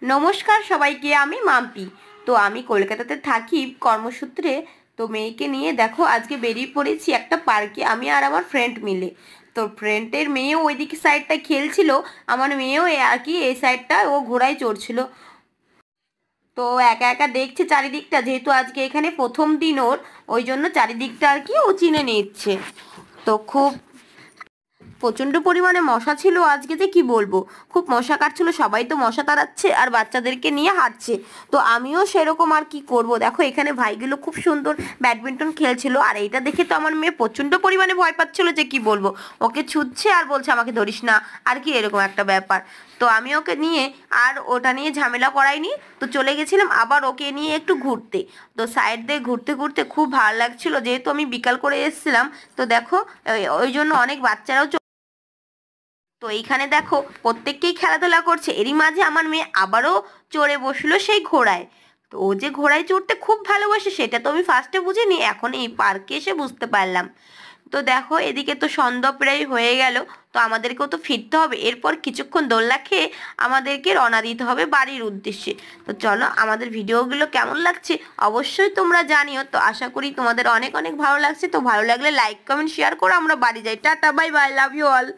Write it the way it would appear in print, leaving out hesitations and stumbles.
নমস্কার সবাইকে, আমি মাম্পি। তো আমি কলকাতাতে থাকি কর্মসূত্রে। তো মেয়েকে নিয়ে দেখো আজকে বেরিয়ে পড়েছি একটা পার্কে, আমি আর আমার ফ্রেন্ড মিলে। তো ফ্রেন্ডের মেয়েও ওইদিকে সাইডটায় খেলছিল, আমার মেয়েও আর কি এই সাইডটা ও ঘোড়ায় চড়ছিল। তো একা একা দেখছে চারিদিকটা, যেহেতু আজকে এখানে প্রথম দিন ওর, ওই জন্য চারিদিকটা আর কি ও চিনে নিচ্ছে। তো খুব প্রচণ্ড পরিমাণে মশা ছিল আজকে, যে কি বলবো, খুব মশা কাটছিল। সবাই তো মশা তাড়াচ্ছে আর বাচ্চাদেরকে নিয়ে হাঁটছে। তো আমিও সেরকম, আর কি করব। দেখো এখানে ভাইগুলো খুব সুন্দর ব্যাডমিন্টন খেলছিল, আর এইটা দেখে তো আমার মেয়ে প্রচণ্ড পরিমাণে ভয় পাচ্ছিল, যে কি বলবো, ওকে ছুটছে আর বলছে আমাকে ধরিস না, আর কি এরকম একটা ব্যাপার। তো আমি ওকে নিয়ে আর ওটা নিয়ে ঝামেলা করাইনি, তো চলে গেছিলাম আবার ওকে নিয়ে একটু ঘুরতে। তো সাইড দিয়ে ঘুরতে ঘুরতে খুব ভালো লাগছিল, যেহেতু আমি বিকাল করে এসেছিলাম। তো দেখো ওই জন্য অনেক বাচ্চারাও তো এইখানে দেখো প্রত্যেককেই খেলাধুলা করছে, এরই মাঝে আমার মেয়ে আবারও চড়ে বসলো সেই ঘোড়ায়। তো ও যে ঘোড়ায় চড়তে খুব ভালোবাসে সেটা তো আমি ফার্স্টে বুঝিনি, এখন এই পার্কে এসে বুঝতে পারলাম। তো দেখো এদিকে তো সন্ধ্যা প্রায় হয়ে গেল, তো আমাদেরকেও তো ফিরতে হবে। এরপর কিছুক্ষণ দোলনা খেয়ে আমাদেরকে রওনা দিতে হবে বাড়ির উদ্দেশ্যে। তো চলো, আমাদের ভিডিওগুলো কেমন লাগছে অবশ্যই তোমরা জানিও। তো আশা করি তোমাদের অনেক অনেক ভালো লাগছে। তো ভালো লাগলে লাইক কমেন্ট শেয়ার করো। আমরা বাড়ি যাই। Tata, bye bye, love you all.